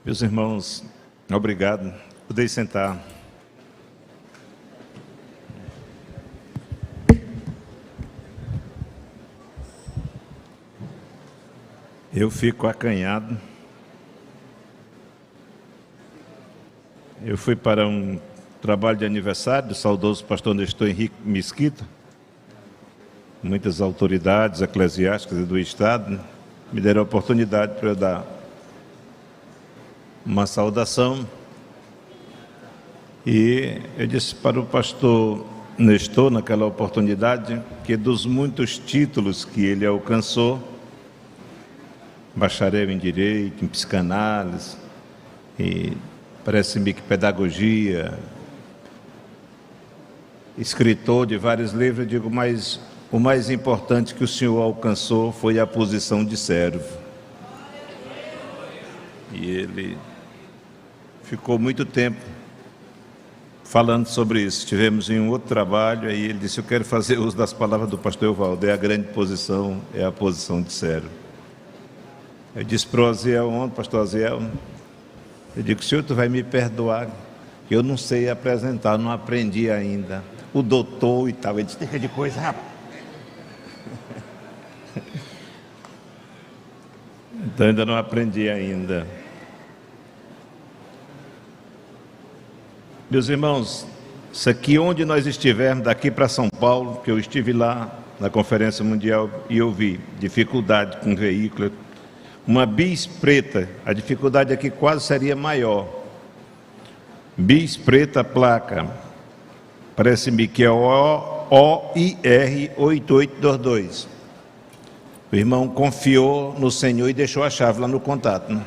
Meus irmãos, obrigado. Podem sentar. Eu fico acanhado. Eu fui para um trabalho de aniversário do saudoso pastor Nestor Henrique Mesquita. Muitas autoridades eclesiásticas do Estado me deram a oportunidade para eu dar uma saudação, e eu disse para o pastor Nestor, naquela oportunidade, que dos muitos títulos que ele alcançou, bacharel em Direito, em Psicanálise, e parece-me que Pedagogia, escritor de vários livros, eu digo, mas o mais importante que o senhor alcançou foi a posição de servo. E ele ficou muito tempo falando sobre isso. Estivemos em um outro trabalho, aí ele disse, eu quero fazer uso das palavras do pastor Evaldo, a grande posição é a posição de servo. Eu disse para o Aziel ontem, pastor Aziel, eu digo, senhor, tu vai me perdoar, que eu não sei apresentar, não aprendi ainda. O doutor e tal, ele disse, deixa de coisa, rapaz. Então ainda não aprendi ainda. Meus irmãos, isso aqui onde nós estivermos, daqui para São Paulo, que eu estive lá na Conferência Mundial e eu vi dificuldade com veículo, uma bis preta, a dificuldade aqui quase seria maior. Bis preta, placa, parece-me que é OIR 8822. O irmão confiou no Senhor e deixou a chave lá no contato, né?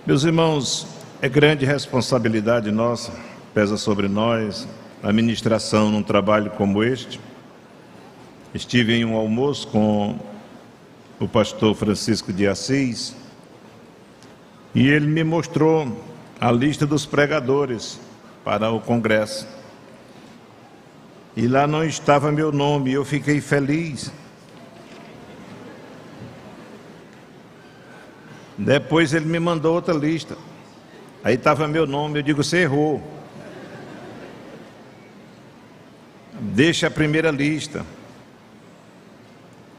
Meus irmãos, é grande responsabilidade nossa, pesa sobre nós, a ministração num trabalho como este. Estive em um almoço com o pastor Francisco de Assis e ele me mostrou a lista dos pregadores para o congresso. E lá não estava meu nome, e eu fiquei feliz. Depois ele me mandou outra lista. Aí estava meu nome, eu digo, você errou. Deixa a primeira lista.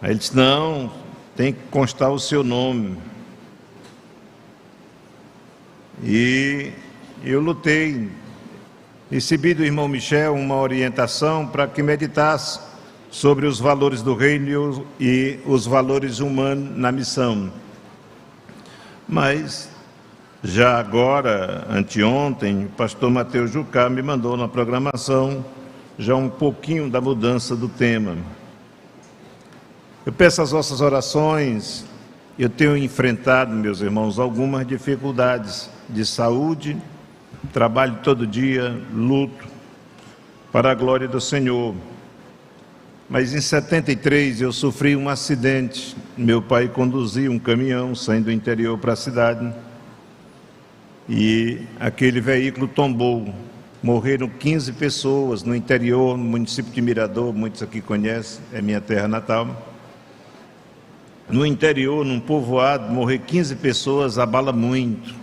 Aí ele disse, não, tem que constar o seu nome. E eu lutei. Recebi do irmão Michel uma orientação para que meditasse sobre os valores do reino e os valores humanos na missão. Mas, já agora, anteontem, o pastor Mateus Jucá me mandou na programação já um pouquinho da mudança do tema. Eu peço as vossas orações. Eu tenho enfrentado, meus irmãos, algumas dificuldades de saúde, trabalho todo dia, luto, para a glória do Senhor. Mas em 73 eu sofri um acidente. Meu pai conduzia um caminhão saindo do interior para a cidade e aquele veículo tombou. Morreram 15 pessoas no interior, no município de Mirador, muitos aqui conhecem, é minha terra natal. No interior, num povoado, morrer 15 pessoas abala muito.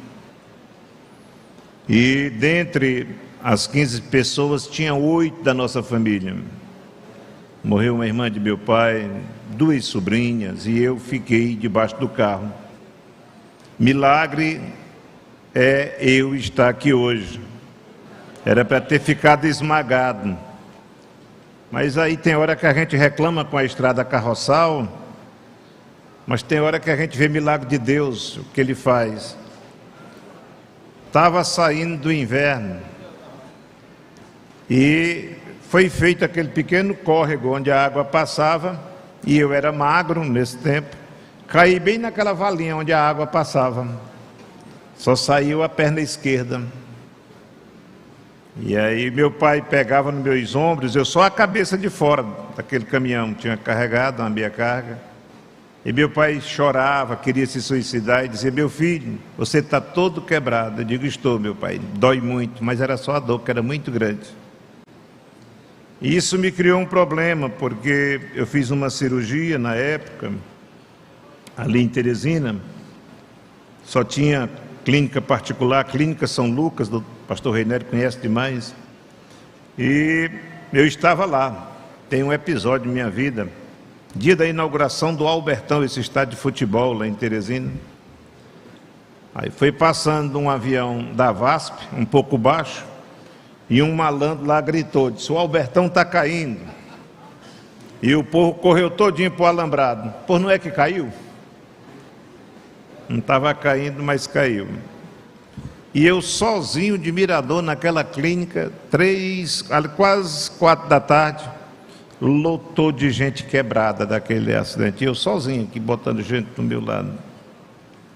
E dentre as 15 pessoas, tinha 8 da nossa família. Morreu uma irmã de meu pai, 2 sobrinhas, e eu fiquei debaixo do carro. Milagre é eu estar aqui hoje. Era para ter ficado esmagado. Mas aí tem hora que a gente reclama com a estrada carroçal, mas tem hora que a gente vê milagre de Deus, o que Ele faz. Estava saindo do inverno e foi feito aquele pequeno córrego onde a água passava, e eu era magro nesse tempo, caí bem naquela valinha onde a água passava, só saiu a perna esquerda. E aí meu pai pegava nos meus ombros, eu só a cabeça de fora daquele caminhão, tinha carregado a minha carga, E meu pai chorava, queria se suicidar e dizia: meu filho, você está todo quebrado. Eu digo: estou, meu pai, dói muito, mas era só a dor, que era muito grande. E isso me criou um problema, porque eu fiz uma cirurgia na época, ali em Teresina, só tinha clínica particular, Clínica São Lucas, do pastor Reinério conhece demais, e eu estava lá. Tem um episódio em minha vida, dia da inauguração do Albertão, esse estádio de futebol lá em Teresina. Aí foi passando um avião da VASP, um pouco baixo, e um malandro lá gritou, disse: o Albertão está caindo. E o povo correu todinho para o alambrado. Pô, não é que caiu? Não estava caindo, mas caiu. E eu sozinho de Mirador naquela clínica, quase 4 da tarde, lotou de gente quebrada daquele acidente. E eu sozinho aqui, botando gente do meu lado.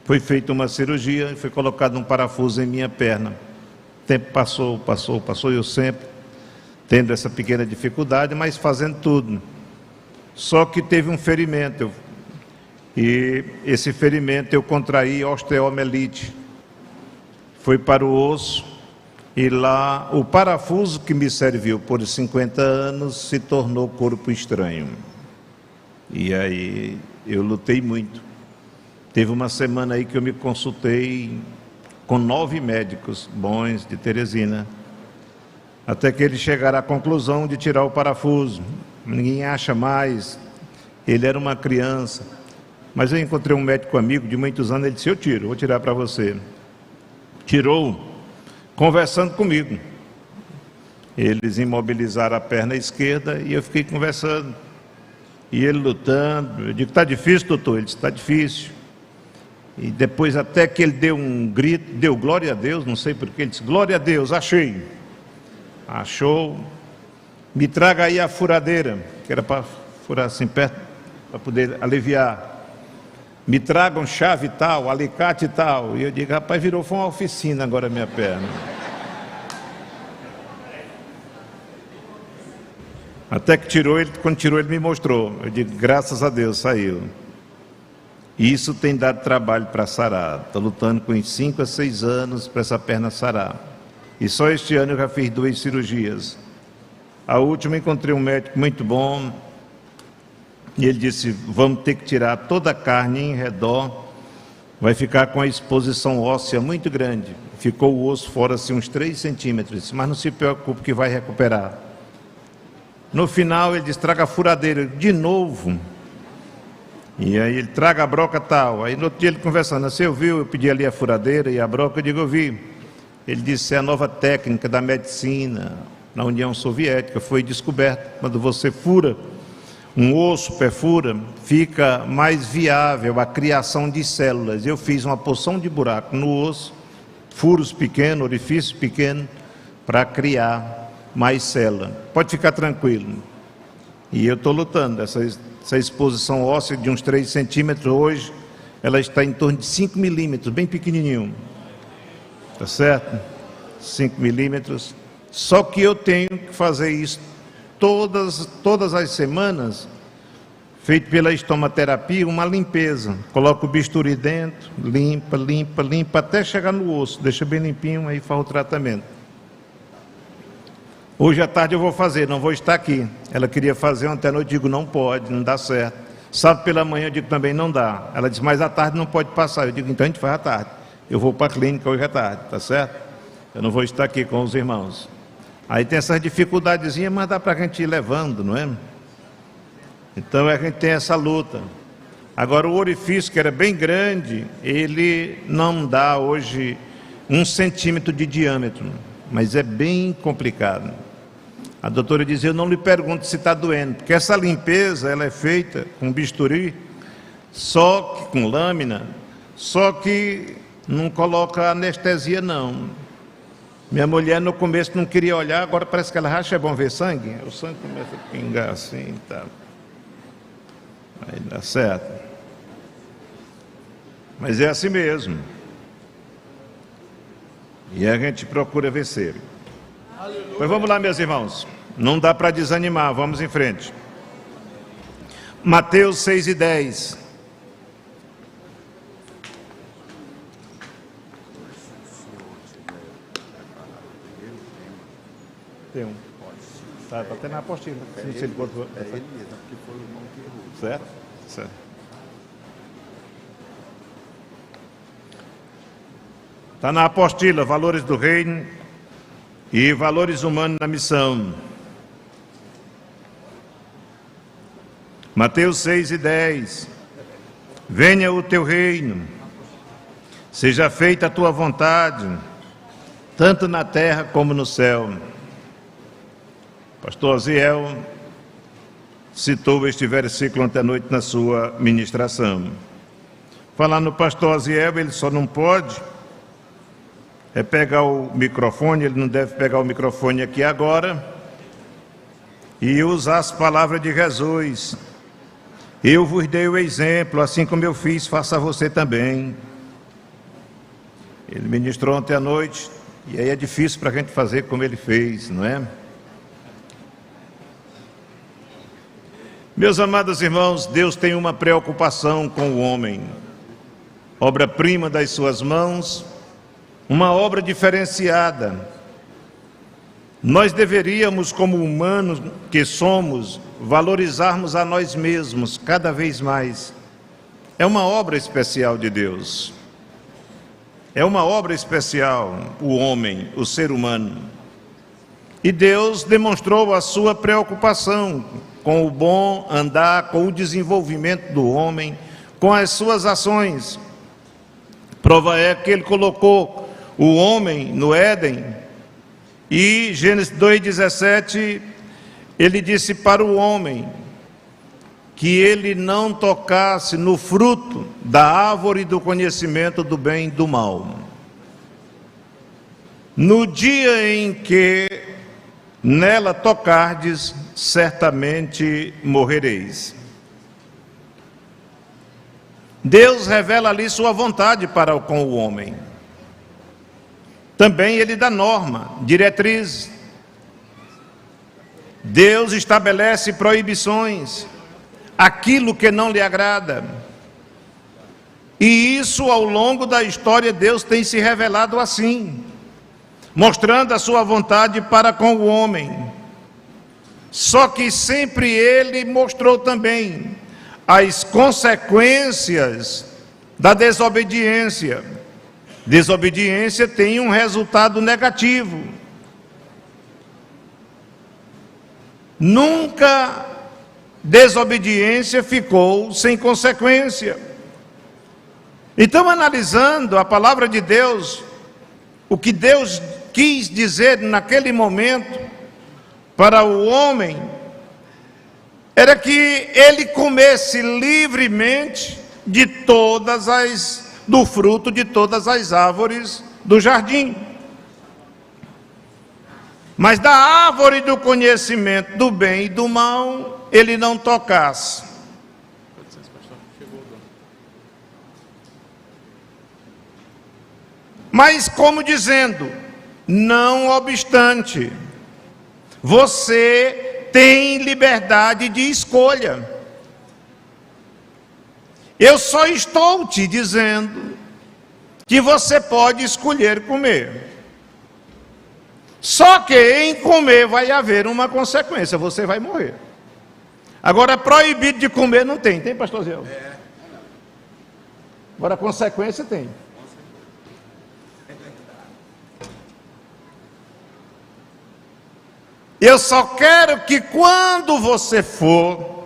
Foi feita uma cirurgia e foi colocado um parafuso em minha perna. O tempo passou, e eu sempre tendo essa pequena dificuldade, mas fazendo tudo. Só que teve um ferimento, e esse ferimento eu contraí osteomielite. Foi para o osso, e lá o parafuso que me serviu por 50 anos se tornou corpo estranho. E aí eu lutei muito. Teve uma semana aí que eu me consultei com 9 médicos bons de Teresina, até que eles chegaram à conclusão de tirar o parafuso. Ninguém acha mais, ele era uma criança. Mas eu encontrei um médico amigo de muitos anos, ele disse: eu tiro, vou tirar para você. Tirou, conversando comigo. Eles imobilizaram a perna esquerda e eu fiquei conversando. E ele lutando. Eu digo: está difícil, doutor? Ele disse: está difícil. E depois até que ele deu um grito, deu glória a Deus, não sei porquê, ele disse: glória a Deus, achei. Achou. Me traga aí a furadeira, que era para furar assim perto, para poder aliviar. Me tragam chave tal, alicate tal. E eu digo: rapaz, virou, foi uma oficina agora a minha perna. Até que tirou, quando tirou ele me mostrou. Eu digo: graças a Deus, saiu. E isso tem dado trabalho para sarar. Estou lutando com 5 a 6 anos para essa perna sarar. E só este ano eu já fiz 2 cirurgias. A última encontrei um médico muito bom. E ele disse: vamos ter que tirar toda a carne em redor. Vai ficar com a exposição óssea muito grande. Ficou o osso fora assim uns 3 centímetros. Mas não se preocupe que vai recuperar. No final ele disse: traga a furadeira de novo. E aí ele: traga a broca tal. Aí no outro dia ele conversando: você ouviu? Eu pedi ali a furadeira e a broca. Eu digo: eu vi. Ele disse: é a nova técnica da medicina na União Soviética. Foi descoberta. Quando você fura um osso, perfura, fica mais viável a criação de células. Eu fiz uma porção de buraco no osso, furos pequenos, orifícios pequenos, para criar mais célula. Pode ficar tranquilo. E eu estou lutando. Essa exposição óssea de uns 3 centímetros, hoje, ela está em torno de 5 milímetros, bem pequenininho. Tá certo? 5 milímetros. Só que eu tenho que fazer isso todas as semanas, feito pela estomaterapia, uma limpeza. Coloca o bisturi dentro, limpa, até chegar no osso. Deixa bem limpinho, aí faz o tratamento. Hoje à tarde eu vou fazer, não vou estar aqui. Ela queria fazer ontem à noite, eu digo: não pode, não dá certo. Sábado pela manhã eu digo: também não dá. Ela disse: mas à tarde não pode passar. Eu digo: então a gente faz à tarde. Eu vou para a clínica hoje à tarde, tá certo? Eu não vou estar aqui com os irmãos. Aí tem essas dificuldadezinhas, mas dá para a gente ir levando, não é? Então a gente tem essa luta. Agora o orifício, que era bem grande, ele não dá hoje 1 centímetro de diâmetro, mas é bem complicado. A doutora diz: eu não lhe pergunto se está doendo, porque essa limpeza ela é feita com bisturi, só que com lâmina, só que não coloca anestesia não. Minha mulher no começo não queria olhar, agora parece que ela acha: é bom ver sangue. O sangue começa a pingar assim, tá. Aí dá certo. Mas é assim mesmo. E a gente procura vencer. Pois vamos lá, meus irmãos. Não dá para desanimar, vamos em frente. Mateus 6:10. Tem um. Está até na apostila. É ele mesmo, porque foi o irmão que errou. Certo? Certo. Está na apostila, valores do reino e valores humanos na missão. Mateus 6:10. Venha o teu reino, seja feita a tua vontade, tanto na terra como no céu. Pastor Aziel citou este versículo ontem à noite na sua ministração. Falar no pastor Aziel, ele só não pode pegar o microfone, ele não deve pegar o microfone aqui agora e usar as palavras de Jesus. Eu vos dei o exemplo, assim como eu fiz, faça você também. Ele ministrou ontem à noite, e aí é difícil para a gente fazer como ele fez, não é? Meus amados irmãos, Deus tem uma preocupação com o homem. Obra-prima das suas mãos, uma obra diferenciada. Nós deveríamos, como humanos que somos, valorizarmos a nós mesmos cada vez mais. É uma obra especial de Deus. É uma obra especial, o homem, o ser humano. E Deus demonstrou a sua preocupação com o bom andar, com o desenvolvimento do homem, com as suas ações. Prova é que ele colocou o homem no Éden, e Gênesis 2,17, ele disse para o homem que ele não tocasse no fruto da árvore do conhecimento do bem e do mal. No dia em que nela tocardes, certamente morrereis. Deus revela ali sua vontade para com o homem. Também ele dá norma, diretriz. Deus estabelece proibições, aquilo que não lhe agrada. E isso ao longo da história Deus tem se revelado assim, mostrando a sua vontade para com o homem. Só que sempre ele mostrou também as consequências da desobediência. Desobediência tem um resultado negativo. Nunca desobediência ficou sem consequência. Então, analisando a palavra de Deus, o que Deus quis dizer naquele momento para o homem, era que ele comesse livremente do fruto de todas as árvores do jardim. Mas da árvore do conhecimento do bem e do mal, ele não tocasse. Mas como dizendo, não obstante, você tem liberdade de escolha. Eu só estou te dizendo que você pode escolher comer. Só que em comer vai haver uma consequência, você vai morrer. Agora, proibido de comer não tem, pastor Zé? Agora, consequência tem. Eu só quero que quando você for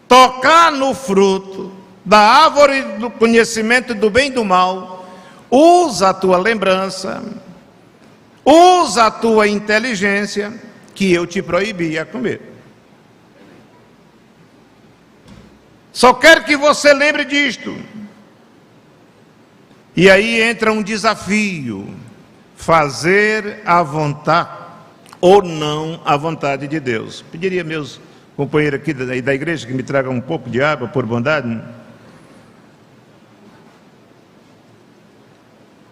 tocar no fruto da árvore do conhecimento do bem e do mal, usa a tua lembrança, usa a tua inteligência, que eu te proibi a comer. Só quero que você lembre disto. E aí entra um desafio: fazer a vontade ou não a vontade de Deus. Pediria meus companheiros aqui da igreja que me tragam um pouco de água, por bondade.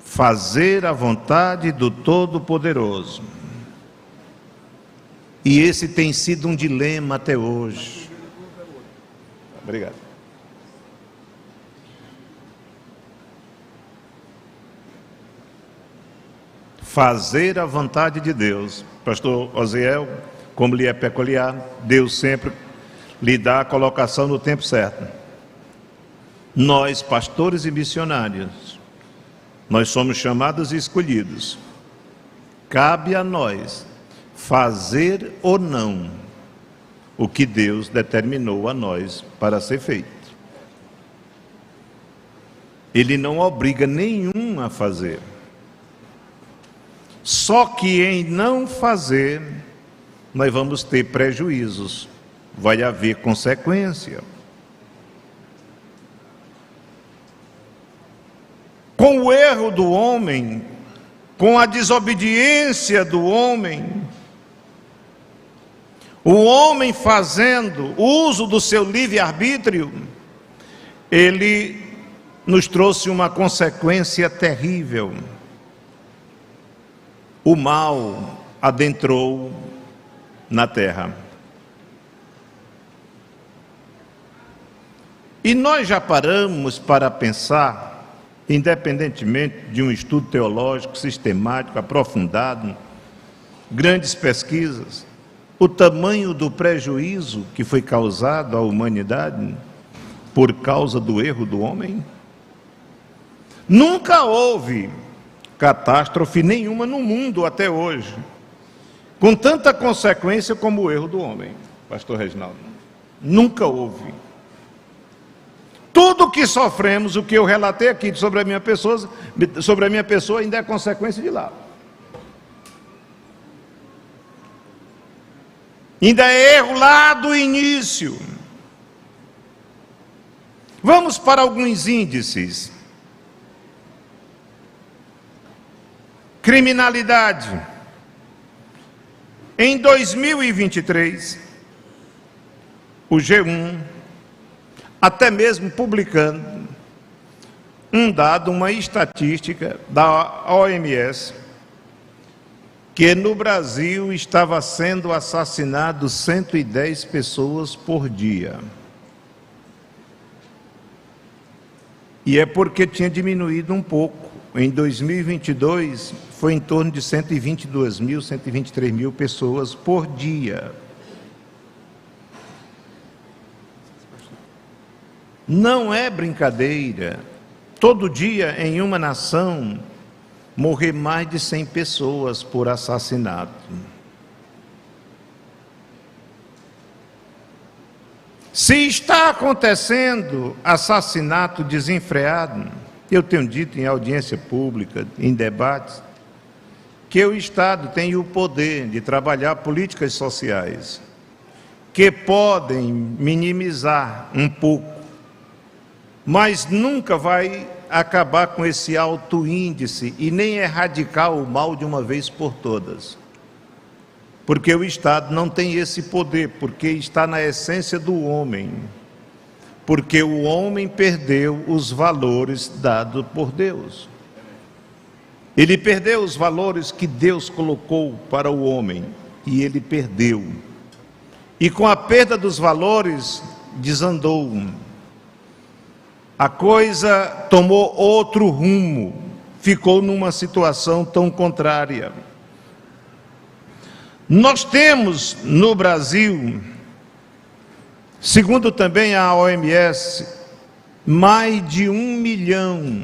Fazer a vontade do Todo-Poderoso. E esse tem sido um dilema até hoje. Obrigado. fazer a vontade de Deus. Pastor Osiel, como lhe é peculiar, Deus sempre lhe dá a colocação no tempo certo. Nós, pastores e missionários, nós somos chamados e escolhidos. Cabe a nós fazer ou não o que Deus determinou a nós para ser feito. Ele não obriga nenhum a fazer. Só que em não fazer, nós vamos ter prejuízos, vai haver consequência. Com o erro do homem, com a desobediência do homem, o homem fazendo uso do seu livre-arbítrio, ele nos trouxe uma consequência terrível. O mal adentrou na terra. E nós já paramos para pensar, independentemente de um estudo teológico, sistemático, aprofundado, grandes pesquisas, o tamanho do prejuízo que foi causado à humanidade por causa do erro do homem? Nunca houve catástrofe nenhuma no mundo até hoje, com tanta consequência como o erro do homem, pastor Reginaldo. Nunca houve. Tudo que sofremos, o que eu relatei aqui sobre a minha pessoa ainda é consequência de lá. Ainda é erro lá do início. Vamos para alguns índices. Criminalidade. Em 2023, o G1, até mesmo publicando um dado, uma estatística da OMS, que no Brasil estava sendo assassinado 110 pessoas por dia. E é porque tinha diminuído um pouco. Em 2022, foi em torno de 122 mil, 123 mil pessoas por dia. Não é brincadeira. Todo dia, em uma nação, morrer mais de 100 pessoas por assassinato. Se está acontecendo assassinato desenfreado, eu tenho dito em audiência pública, em debates, que o Estado tem o poder de trabalhar políticas sociais que podem minimizar um pouco, mas nunca vai acabar com esse alto índice e nem erradicar o mal de uma vez por todas. Porque o Estado não tem esse poder, porque está na essência do homem. Porque o homem perdeu os valores dados por Deus. Ele perdeu os valores que Deus colocou para o homem, e ele perdeu. E com a perda dos valores, desandou. A coisa tomou outro rumo, ficou numa situação tão contrária. Nós temos no Brasil, segundo também a OMS, mais de 1 milhão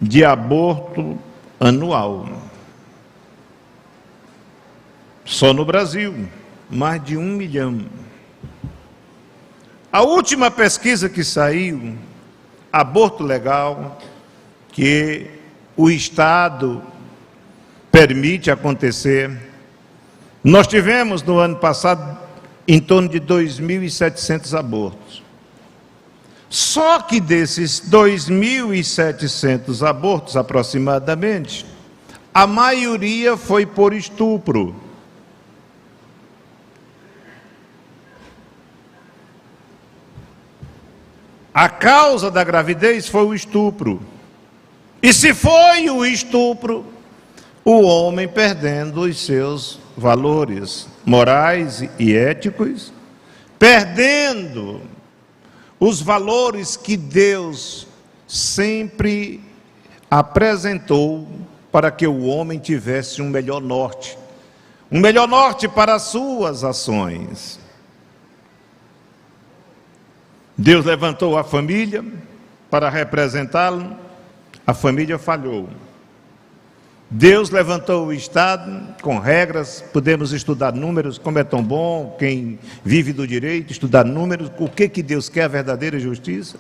de abortos anual. Só no Brasil, mais de 1 milhão. A última pesquisa que saiu, aborto legal, que o Estado permite acontecer, nós tivemos no ano passado em torno de 2.700 abortos. Só que desses 2.700 abortos, aproximadamente, a maioria foi por estupro. A causa da gravidez foi o estupro. E se foi o estupro, o homem perdendo os seus valores morais e éticos, perdendo os valores que Deus sempre apresentou para que o homem tivesse um melhor norte para as suas ações. Deus levantou a família para representá-lo, a família falhou. Deus levantou o Estado com regras, podemos estudar números, como é tão bom quem vive do direito, estudar números, o que Deus quer, a verdadeira justiça.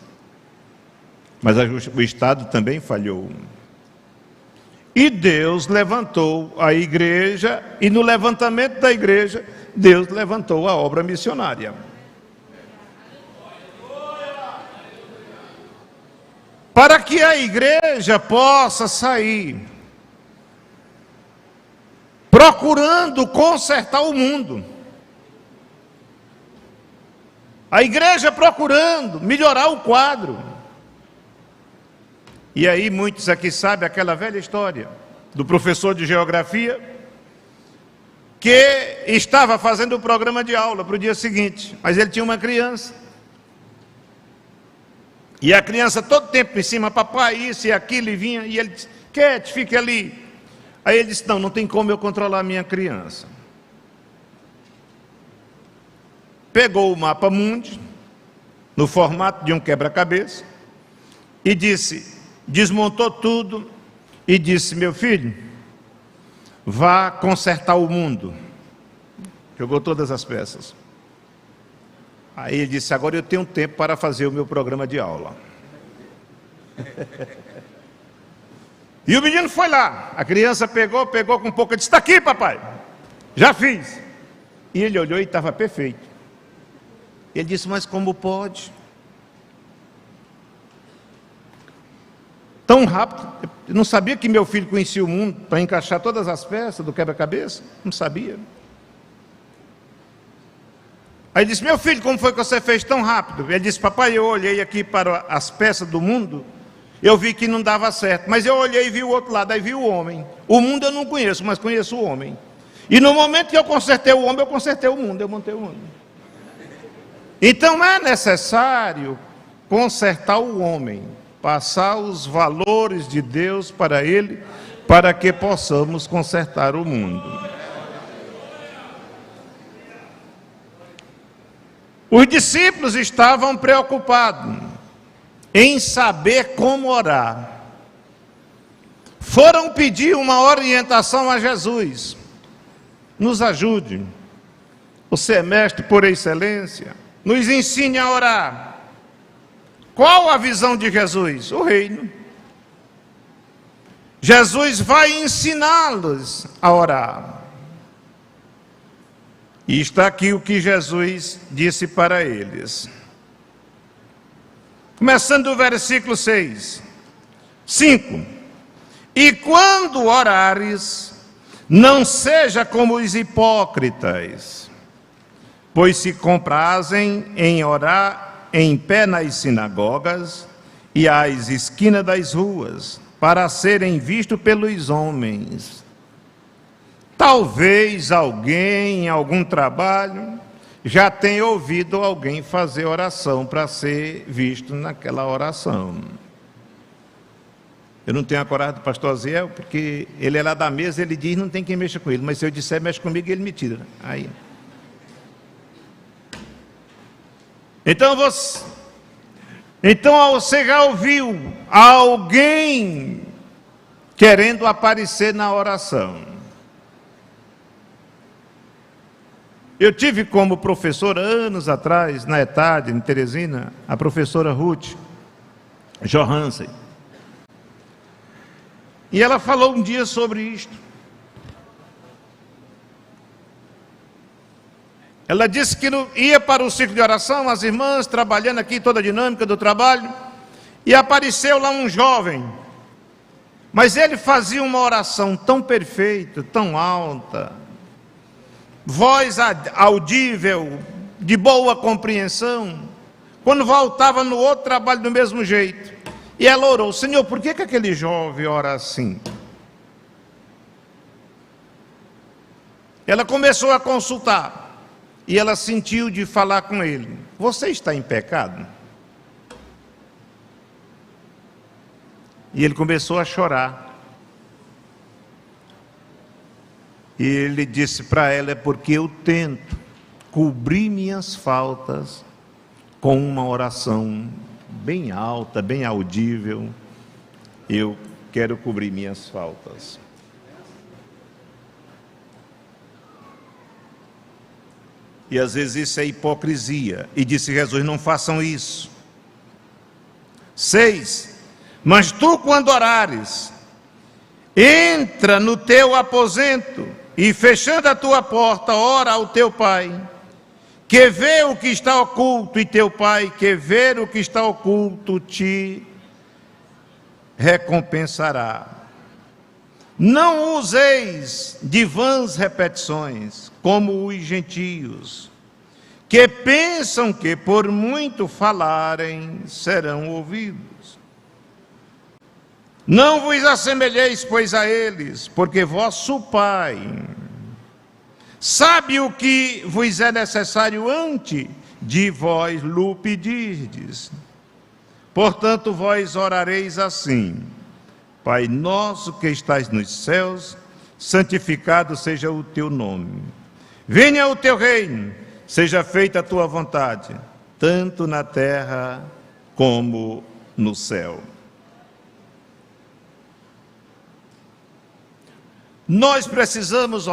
Mas o Estado também falhou. E Deus levantou a igreja, e no levantamento da igreja, Deus levantou a obra missionária. Para que a igreja possa sair procurando consertar o mundo. A igreja procurando melhorar o quadro. E aí muitos aqui sabem aquela velha história do professor de geografia que estava fazendo o programa de aula para o dia seguinte, mas ele tinha uma criança. E a criança todo tempo em cima, papai, isso e aquilo, e vinha, e ele disse, Cat, fique ali. Aí ele disse, não tem como eu controlar a minha criança. Pegou o mapa mundi, no formato de um quebra-cabeça, e desmontou tudo, e disse, meu filho, vá consertar o mundo. Jogou todas as peças. Aí ele disse, agora eu tenho tempo para fazer o meu programa de aula. E o menino foi lá, a criança pegou com um pouco, disse, está aqui papai, já fiz. E ele olhou e estava perfeito. Ele disse, mas como pode? Tão rápido, eu não sabia que meu filho conhecia o mundo para encaixar todas as peças do quebra-cabeça, não sabia. Aí ele disse, meu filho, como foi que você fez tão rápido? Ele disse, papai, eu olhei aqui para as peças do mundo, eu vi que não dava certo, mas eu olhei e vi o outro lado, aí vi o homem. O mundo eu não conheço, mas conheço o homem. E no momento que eu consertei o homem, eu consertei o mundo, eu montei o mundo. Então é necessário consertar o homem, passar os valores de Deus para ele, para que possamos consertar o mundo. Os discípulos estavam preocupados em saber como orar. Foram pedir uma orientação a Jesus. Nos ajude. Você é mestre por excelência. Nos ensine a orar. Qual a visão de Jesus? O reino. Jesus vai ensiná-los a orar. E está aqui o que Jesus disse para eles. Começando do versículo 5. E quando orares, não seja como os hipócritas, pois se comprazem em orar em pé nas sinagogas e às esquinas das ruas, para serem vistos pelos homens. Talvez alguém em algum trabalho já tenha ouvido alguém fazer oração para ser visto naquela oração. Eu não tenho a coragem do pastor Aziel, porque ele é lá da mesa, ele diz, não tem quem mexa com ele, mas se eu disser mexe comigo, ele me tira. Aí. Então você já ouviu alguém querendo aparecer na oração. Eu tive como professora, anos atrás, na ETAD, em Teresina, a professora Ruth Johansen. E ela falou um dia sobre isto. Ela disse que ia para o círculo de oração, as irmãs trabalhando aqui, toda a dinâmica do trabalho, e apareceu lá um jovem, mas ele fazia uma oração tão perfeita, tão alta, voz audível, de boa compreensão. Quando voltava no outro trabalho do mesmo jeito, e ela orou, Senhor, por que aquele jovem ora assim? Ela começou a consultar, e ela sentiu de falar com ele, você está em pecado? E ele começou a chorar. E ele disse para ela: é porque eu tento cobrir minhas faltas com uma oração bem alta, bem audível. Eu quero cobrir minhas faltas. E às vezes isso é hipocrisia. E disse Jesus: não façam isso. 6. Mas tu, quando orares, entra no teu aposento e, fechando a tua porta, ora ao teu Pai, que vê o que está oculto, e teu Pai, que vê o que está oculto, te recompensará. Não useis de vãs repetições, como os gentios, que pensam que por muito falarem serão ouvidos. Não vos assemelheis, pois, a eles, porque vosso Pai sabe o que vos é necessário antes de vós lhe pedirdes. Portanto, vós orareis assim: Pai nosso que estais nos céus, santificado seja o teu nome. Venha o teu reino, seja feita a tua vontade, tanto na terra como no céu. Nós precisamos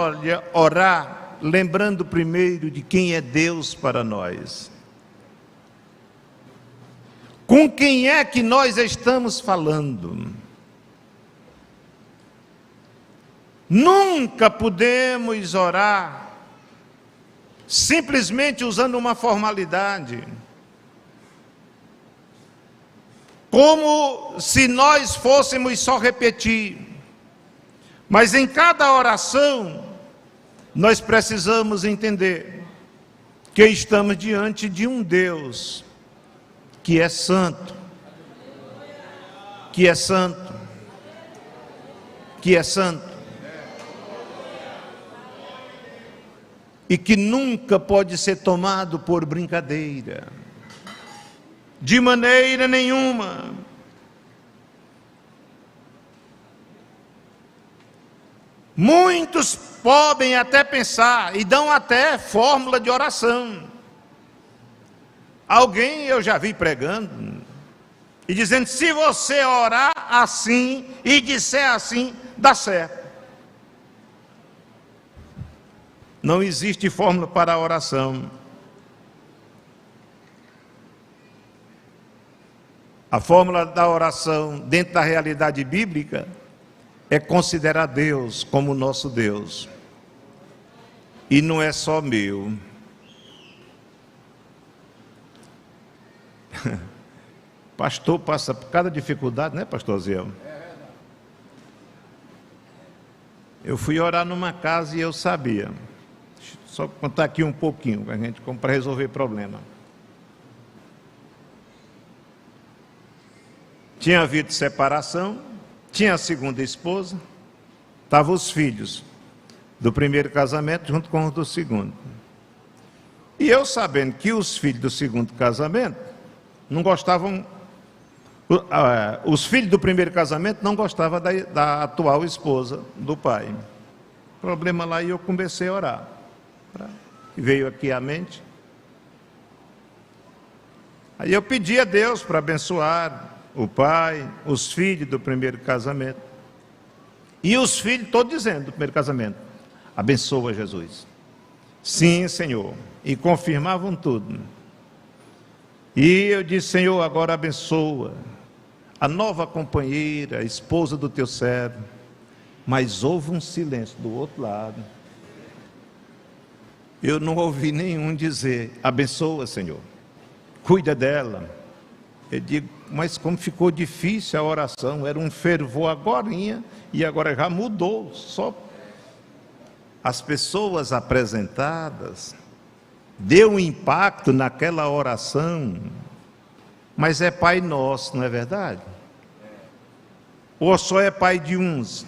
orar lembrando primeiro de quem é Deus para nós. Com quem é que nós estamos falando? Nunca podemos orar simplesmente usando uma formalidade, como se nós fôssemos só repetir. Mas em cada oração, nós precisamos entender que estamos diante de um Deus que é santo, que é santo, que é santo, e que nunca pode ser tomado por brincadeira, de maneira nenhuma. Muitos podem até pensar e dão até fórmula de oração. Alguém eu já vi pregando e dizendo: se você orar assim e disser assim, dá certo. Não existe fórmula para a oração. A fórmula da oração dentro da realidade bíblica é considerar Deus como nosso Deus. E não é só meu. Pastor passa por cada dificuldade, né, pastor Zé? Eu fui orar numa casa e eu sabia. Só contar aqui um pouquinho, para resolver problema. Tinha havido separação, tinha a segunda esposa, estavam os filhos do primeiro casamento junto com os do segundo. E eu sabendo que os filhos do segundo casamento não gostavam, os filhos do primeiro casamento não gostavam da atual esposa do pai. Problema lá, e eu comecei a orar. Veio aqui à mente. Aí eu pedi a Deus para abençoar o pai, os filhos do primeiro casamento. E os filhos, todos dizendo do primeiro casamento: abençoa Jesus. Sim, Senhor. E confirmavam tudo. E eu disse: Senhor, agora abençoa a nova companheira, a esposa do teu servo. Mas houve um silêncio do outro lado. Eu não ouvi nenhum dizer: abençoa, Senhor, cuida dela. Eu digo: mas como ficou difícil a oração, era um fervor agorinha, e agora já mudou, só as pessoas apresentadas, deu um impacto naquela oração, mas é Pai Nosso, não é verdade? Ou só é Pai de uns?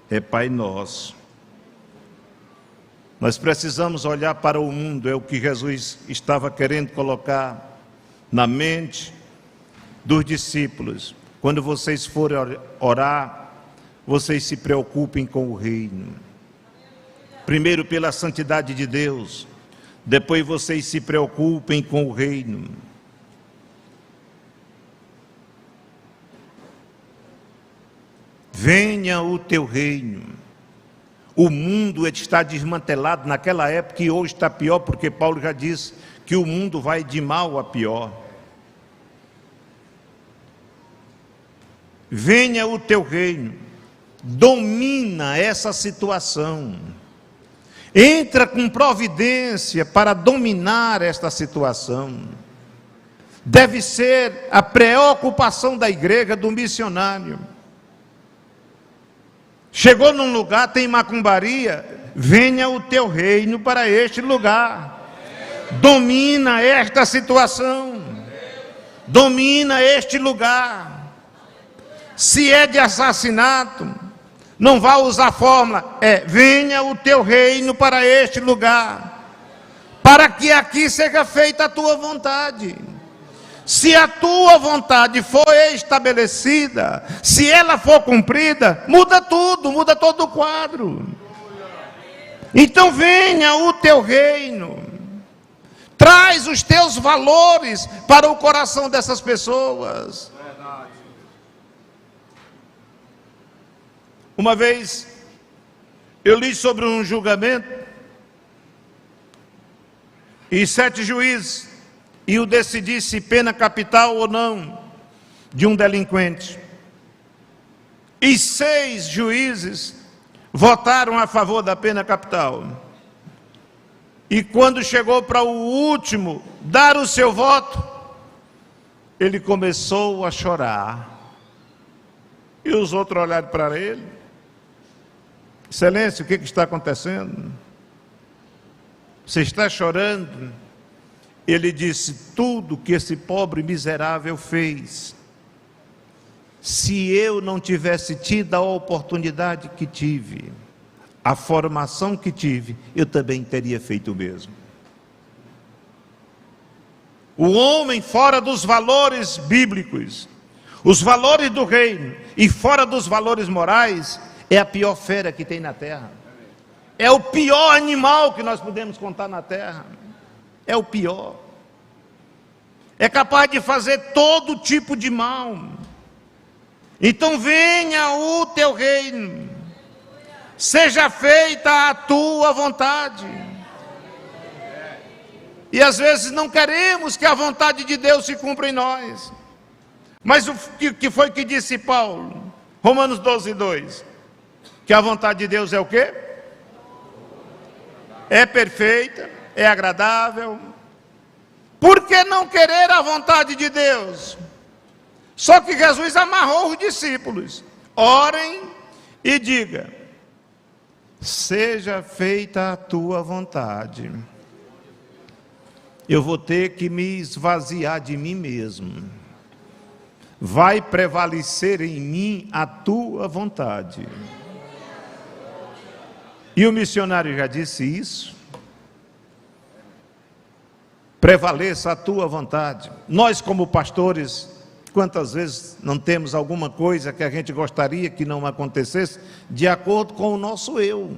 É Pai Nosso. Nós precisamos olhar para o mundo, é o que Jesus estava querendo colocar na mente dos discípulos. Quando vocês forem orar, vocês se preocupem com o reino. Primeiro pela santidade de Deus, depois vocês se preocupem com o reino. Venha o teu reino. O mundo está desmantelado naquela época e hoje está pior, porque Paulo já disse que o mundo vai de mal a pior. Venha o teu reino, domina essa situação, entra com providência para dominar esta situação. Deve ser a preocupação da igreja, do missionário. Chegou num lugar, tem macumbaria, venha o teu reino para este lugar. Domina esta situação, domina este lugar. Se é de assassinato, não vá usar a fórmula, venha o teu reino para este lugar, para que aqui seja feita a tua vontade. Se a tua vontade for estabelecida, se ela for cumprida, muda tudo, muda todo o quadro. Então venha o teu reino, traz os teus valores para o coração dessas pessoas. Uma vez, eu li sobre um julgamento, e 7 juízes, e o decidisse pena capital ou não, de um delinquente. E 6 juízes votaram a favor da pena capital. E quando chegou para o último dar o seu voto, ele começou a chorar. E os outros olharam para ele: Excelência, o que está acontecendo? Você está chorando? Ele disse: tudo que esse pobre miserável fez, se eu não tivesse tido a oportunidade que tive, a formação que tive, eu também teria feito o mesmo. O homem fora dos valores bíblicos, os valores do reino, e fora dos valores morais, é a pior fera que tem na terra. É o pior animal que nós podemos contar na terra. É o pior. É capaz de fazer todo tipo de mal. Então venha o teu reino, seja feita a tua vontade. E às vezes não queremos que a vontade de Deus se cumpra em nós. Mas o que foi que disse Paulo? Romanos 12:2. Que a vontade de Deus é o quê? É perfeita, é agradável. Por que não querer a vontade de Deus? Só que Jesus amarrou os discípulos: orem e diga: seja feita a tua vontade. Eu vou ter que me esvaziar de mim mesmo. Vai prevalecer em mim a tua vontade. E o missionário já disse isso. Prevaleça a tua vontade. Nós, como pastores, quantas vezes não temos alguma coisa que a gente gostaria que não acontecesse de acordo com o nosso eu?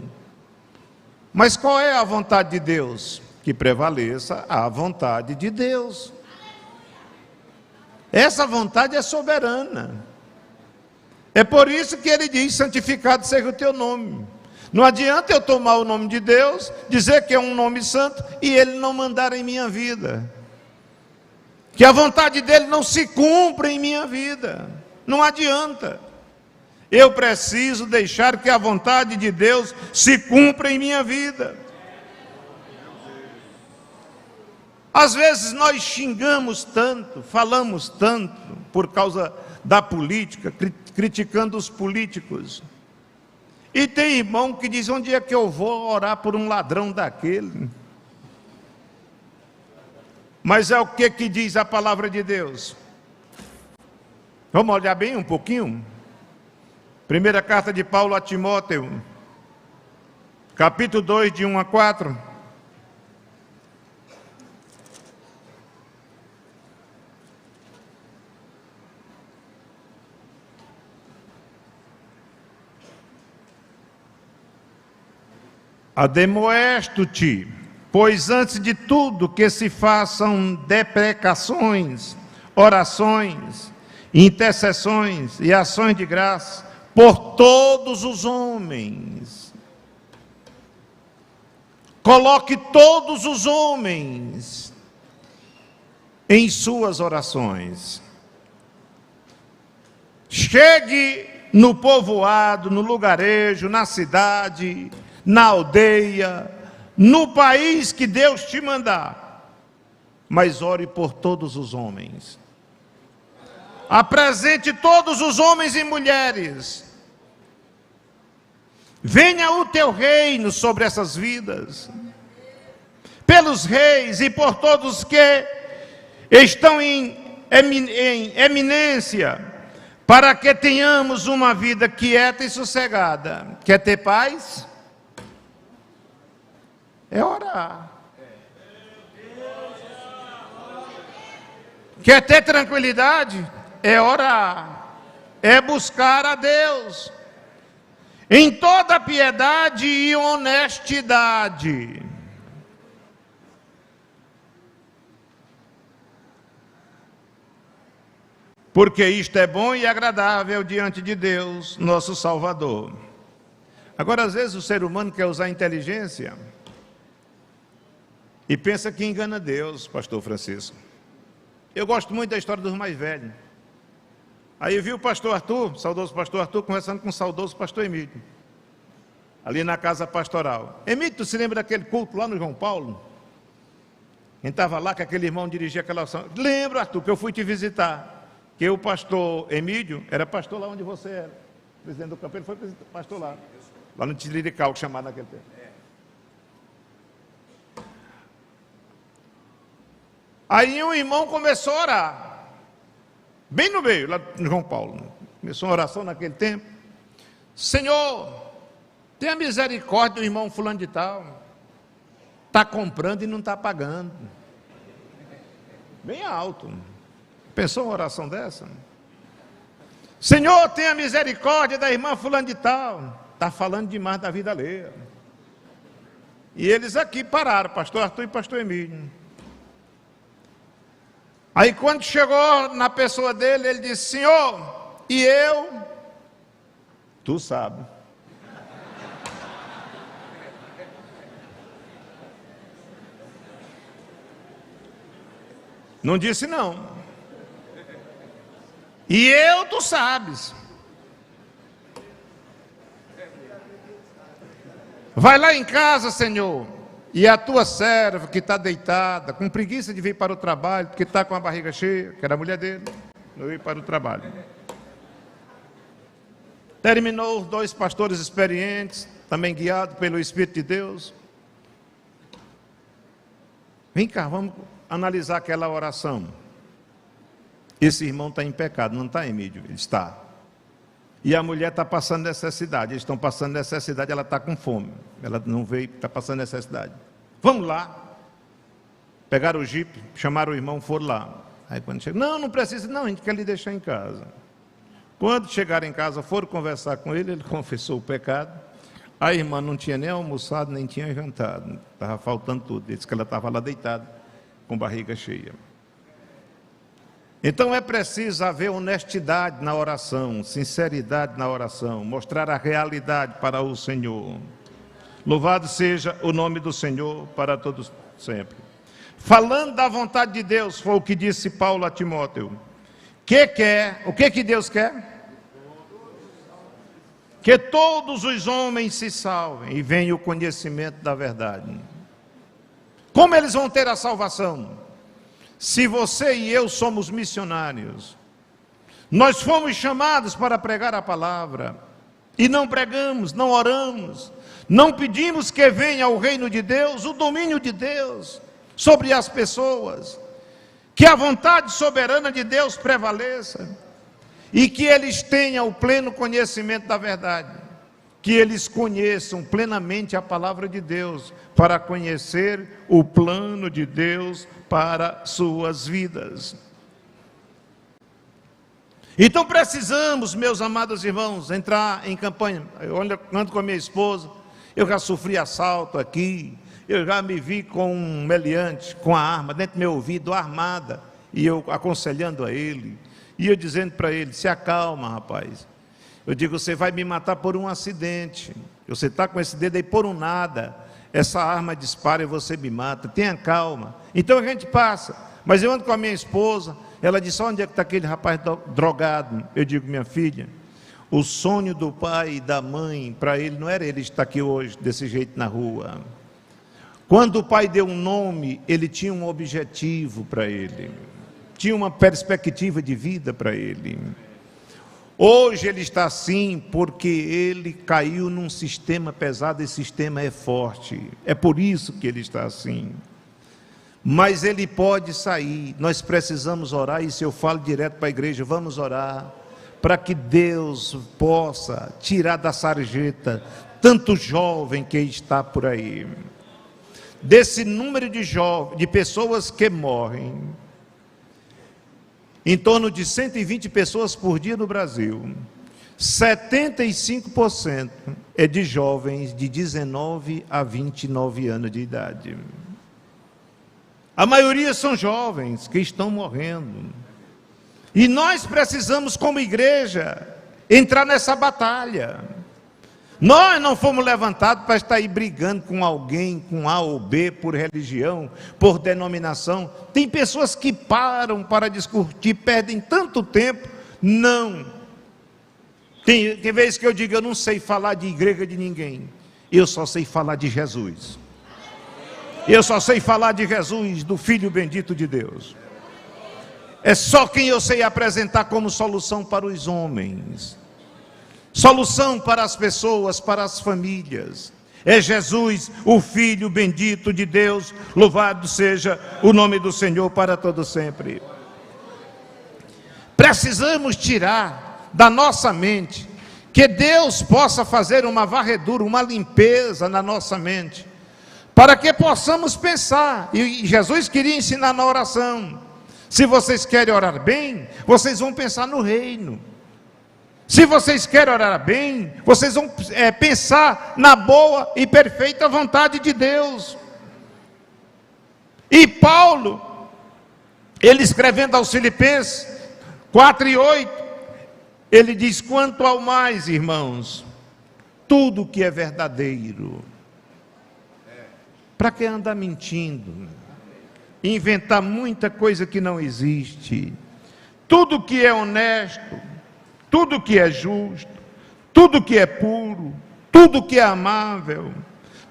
Mas qual é a vontade de Deus? Que prevaleça a vontade de Deus. Essa vontade é soberana. É por isso que ele diz: santificado seja o teu nome. Não adianta eu tomar o nome de Deus, dizer que é um nome santo, e Ele não mandar em minha vida. Que a vontade dEle não se cumpra em minha vida. Não adianta. Eu preciso deixar que a vontade de Deus se cumpra em minha vida. Às vezes nós xingamos tanto, falamos tanto, por causa da política, criticando os políticos. E tem irmão que diz: onde é que eu vou orar por um ladrão daquele? Mas é o que diz a palavra de Deus? Vamos olhar bem um pouquinho? Primeira carta de Paulo a Timóteo, capítulo 2, de 1 a 4. Ademoesto-te, pois antes de tudo que se façam deprecações, orações, intercessões e ações de graça por todos os homens. Coloque todos os homens em suas orações. Chegue no povoado, no lugarejo, na cidade, na aldeia, no país que Deus te mandar, mas ore por todos os homens. Apresente todos os homens e mulheres. Venha o teu reino sobre essas vidas, pelos reis e por todos que estão em eminência, para que tenhamos uma vida quieta e sossegada. Quer ter paz? É orar. Quer ter tranquilidade? É orar. É buscar a Deus em toda piedade e honestidade. Porque isto é bom e agradável diante de Deus, nosso Salvador. Agora, às vezes o ser humano quer usar a inteligência e pensa que engana Deus, pastor Francisco. Eu gosto muito da história dos mais velhos. Aí eu vi o pastor Arthur, saudoso pastor Arthur, conversando com o saudoso pastor Emílio, ali na casa pastoral. Emílio, tu se lembra daquele culto lá no João Paulo? Quem estava lá, que aquele irmão dirigia aquela oração? Lembro, Arthur, que eu fui te visitar. Que o pastor Emílio era pastor lá onde você era. Presidente do campo, ele foi pastor lá. Lá no Tirirical, chamado naquele tempo. Aí um irmão começou a orar, bem no meio, lá no João Paulo. Começou uma oração naquele tempo. Senhor, tenha misericórdia do irmão fulano de tal. Está comprando e não está pagando. Bem alto. Pensou uma oração dessa? Senhor, tenha misericórdia da irmã fulano de tal. Está falando demais da vida alheia. E eles aqui pararam, pastor Arthur e pastor Emílio. Aí quando chegou na pessoa dele, ele disse, Senhor, e eu? Tu sabe. Não disse não. E eu, tu sabes. Vai lá em casa, Senhor, e a tua serva que está deitada, com preguiça de vir para o trabalho, porque está com a barriga cheia, que era a mulher dele, não veio para o trabalho. Terminou os dois pastores experientes, também guiados pelo Espírito de Deus. Vem cá, vamos analisar aquela oração. Esse irmão está em pecado, não está, Emílio? Ele está. E a mulher está passando necessidade, eles estão passando necessidade, ela está com fome. Ela não veio, está passando necessidade. Vamos lá. Pegaram o jipe, chamaram o irmão, foram lá. Aí quando chega, não precisa, não, a gente quer lhe deixar em casa. Quando chegaram em casa, foram conversar com ele, ele confessou o pecado. A irmã não tinha nem almoçado, nem tinha jantado, estava faltando tudo. Ele disse que ela estava lá deitada, com barriga cheia. Então é preciso haver honestidade na oração, sinceridade na oração, mostrar a realidade para o Senhor. Louvado seja o nome do Senhor para todos sempre. Falando da vontade de Deus, foi o que disse Paulo a Timóteo. O que Deus quer? Que todos os homens se salvem e venham o conhecimento da verdade. Como eles vão ter a salvação? Se você e eu somos missionários, nós fomos chamados para pregar a palavra, e não pregamos, não oramos, não pedimos que venha o reino de Deus, o domínio de Deus sobre as pessoas, que a vontade soberana de Deus prevaleça, e que eles tenham o pleno conhecimento da verdade, que eles conheçam plenamente a palavra de Deus, para conhecer o plano de Deus para suas vidas. Então precisamos, meus amados irmãos, entrar em campanha. Eu ando com a minha esposa, Eu já sofri assalto aqui, eu já me vi com um meliante, com a arma dentro do meu ouvido, armada, e eu aconselhando a ele, e eu dizendo para ele: se acalma, rapaz. Eu digo: você vai me matar por um acidente, você está com esse dedo aí por um nada, essa arma dispara e você me mata, tenha calma. Então a gente passa, mas eu ando com a minha esposa, ela disse: onde é que está aquele rapaz drogado? Eu digo: minha filha, o sonho do pai e da mãe, para ele, não era ele estar aqui hoje, desse jeito na rua. Quando o pai deu um nome, ele tinha um objetivo para ele, tinha uma perspectiva de vida para ele. Hoje ele está assim porque ele caiu num sistema pesado, esse sistema é forte, é por isso que ele está assim. Mas ele pode sair, nós precisamos orar, e se eu falo direto para a igreja, vamos orar, para que Deus possa tirar da sarjeta tanto jovem que está por aí. Desse número de pessoas que morrem, em torno de 120 pessoas por dia no Brasil, 75% é de jovens de 19 a 29 anos de idade. A maioria são jovens que estão morrendo. E nós precisamos, como igreja, entrar nessa batalha. Nós não fomos levantados para estar aí brigando com alguém, com A ou B, por religião, por denominação. Tem pessoas que param para discutir, perdem tanto tempo. Não. Tem vezes que eu digo: eu não sei falar de igreja de ninguém, eu só sei falar de Jesus. Eu só sei falar de Jesus, do Filho bendito de Deus. É só quem eu sei apresentar como solução para os homens, solução para as pessoas, para as famílias. É Jesus, o Filho bendito de Deus. Louvado seja o nome do Senhor para todo sempre. Precisamos tirar da nossa mente, que Deus possa fazer uma varredura, uma limpeza na nossa mente, para que possamos pensar. E Jesus queria ensinar na oração: se vocês querem orar bem, vocês vão pensar no reino. Se vocês querem orar bem, vocês vão pensar na boa e perfeita vontade de Deus. E Paulo, ele escrevendo aos Filipenses 4:8, ele diz: quanto ao mais, irmãos, tudo que é verdadeiro. Para que andar mentindo? Inventar muita coisa que não existe. Tudo que é honesto, tudo que é justo, tudo que é puro, tudo que é amável,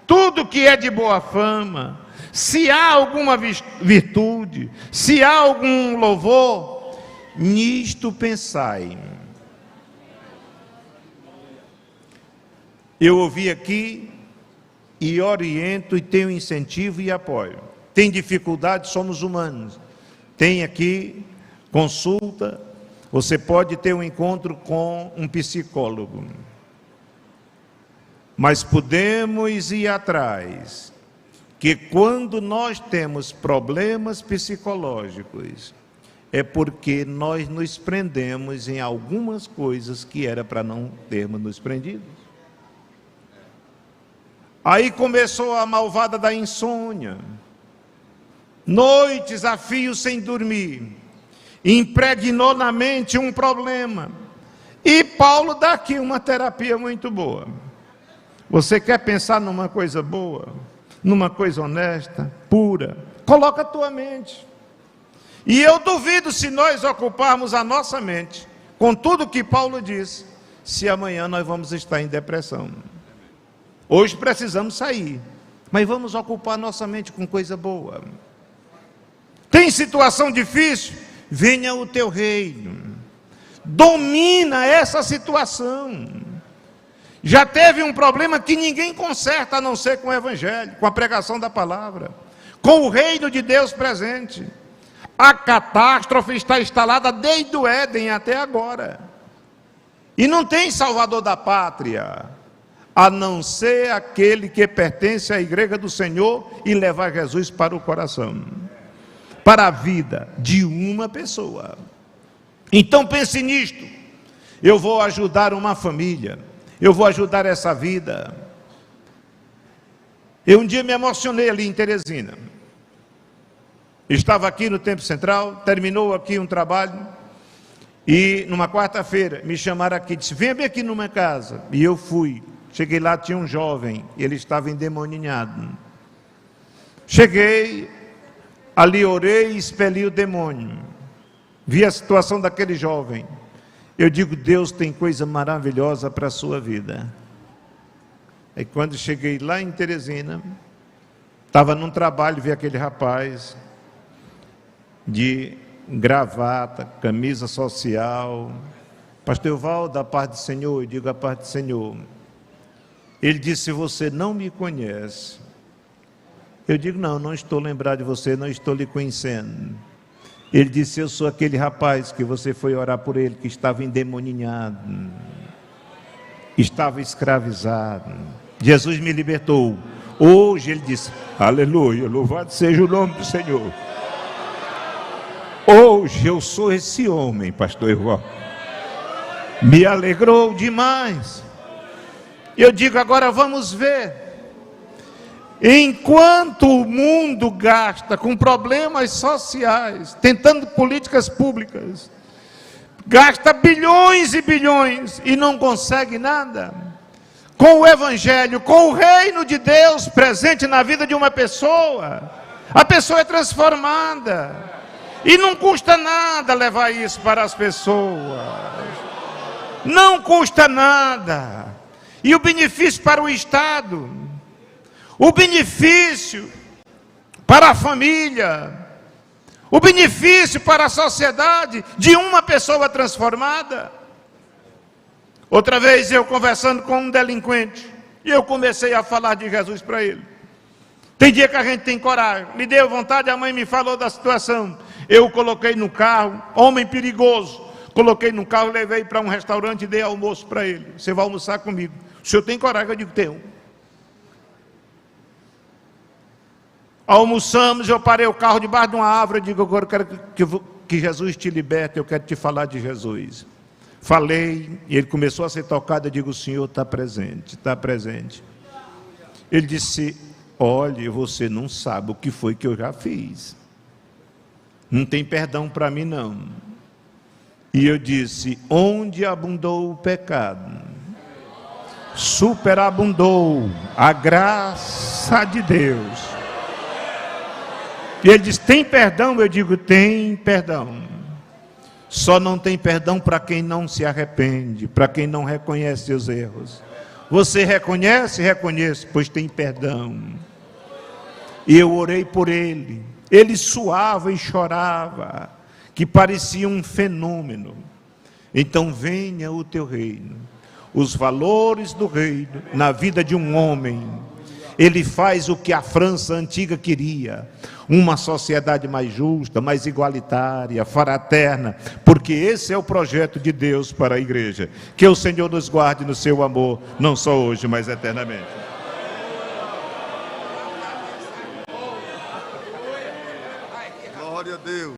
tudo que é de boa fama, se há alguma virtude, se há algum louvor, nisto pensai. Eu ouvi aqui e oriento, e tenho incentivo e apoio. Tem dificuldade, somos humanos. Tem aqui consulta, você pode ter um encontro com um psicólogo. Mas podemos ir atrás, que quando nós temos problemas psicológicos, é porque nós nos prendemos em algumas coisas que era para não termos nos prendidos. Aí começou a malvada da insônia, noites a fio sem dormir, impregnou na mente um problema, e Paulo dá aqui uma terapia muito boa. Você quer pensar numa coisa boa, numa coisa honesta, pura, coloca a tua mente. E eu duvido, se nós ocuparmos a nossa mente com tudo que Paulo disse, se amanhã nós vamos estar em depressão. Hoje precisamos sair, mas vamos ocupar nossa mente com coisa boa. Tem situação difícil? Venha o teu reino, domina essa situação. Já teve um problema que ninguém conserta, a não ser com o evangelho, com a pregação da palavra, com o reino de Deus presente. A catástrofe está instalada desde o Éden até agora, e não tem salvador da pátria, a não ser aquele que pertence à igreja do Senhor e levar Jesus para o coração, para a vida de uma pessoa. Então pense nisto: eu vou ajudar uma família, eu vou ajudar essa vida. Eu um dia me emocionei ali em Teresina. Estava aqui no Templo Central, terminou aqui um trabalho, e numa quarta-feira me chamaram aqui, disse, vem bem aqui numa casa. E eu fui. Cheguei lá, tinha um jovem, ele estava endemoninhado. Cheguei, ali orei e expeli o demônio. Vi a situação daquele jovem. Eu digo, Deus tem coisa maravilhosa para a sua vida. Aí quando cheguei lá em Teresina, estava num trabalho, vi aquele rapaz de gravata, camisa social. Pastor Evaldo, da paz do Senhor. Eu digo, a paz do Senhor. Ele disse, você não me conhece. Eu digo, não estou lembrado de você, não estou lhe conhecendo. Ele disse, eu sou aquele rapaz que você foi orar por ele, que estava endemoninhado, estava escravizado. Jesus me libertou. Hoje ele disse, aleluia, louvado seja o nome do Senhor. Hoje eu sou esse homem, pastor Evaldo. Me alegrou demais. Eu digo, agora vamos ver. Enquanto o mundo gasta com problemas sociais, tentando políticas públicas, gasta bilhões e bilhões e não consegue nada, com o Evangelho, com o reino de Deus presente na vida de uma pessoa, a pessoa é transformada, e não custa nada levar isso para as pessoas, não custa nada, e o benefício para o Estado, o benefício para a família, o benefício para a sociedade de uma pessoa transformada. Outra vez eu conversando com um delinquente, e eu comecei a falar de Jesus para ele. Tem dia que a gente tem coragem, me deu vontade, a mãe me falou da situação, eu coloquei no carro, homem perigoso, coloquei no carro, levei para um restaurante e dei almoço para ele. Você vai almoçar comigo? O senhor tem coragem? Eu digo, tenho. Almoçamos, eu parei o carro debaixo de uma árvore, eu digo, agora eu quero que Jesus te liberte, eu quero te falar de Jesus. Falei, e ele começou a ser tocado, eu digo, o Senhor está presente, está presente. Ele disse, olha, você não sabe o que foi que eu já fiz. Não tem perdão para mim não. E eu disse, onde abundou o pecado, superabundou a graça de Deus. E ele diz, tem perdão? Eu digo, tem perdão. Só não tem perdão para quem não se arrepende, para quem não reconhece seus erros. Você reconhece? Reconheço, pois tem perdão. E eu orei por ele. Ele suava e chorava, que parecia um fenômeno. Então venha o teu reino. Os valores do reino na vida de um homem. Ele faz o que a França antiga queria, uma sociedade mais justa, mais igualitária, fraterna, porque esse é o projeto de Deus para a igreja. Que o Senhor nos guarde no seu amor, não só hoje, mas eternamente.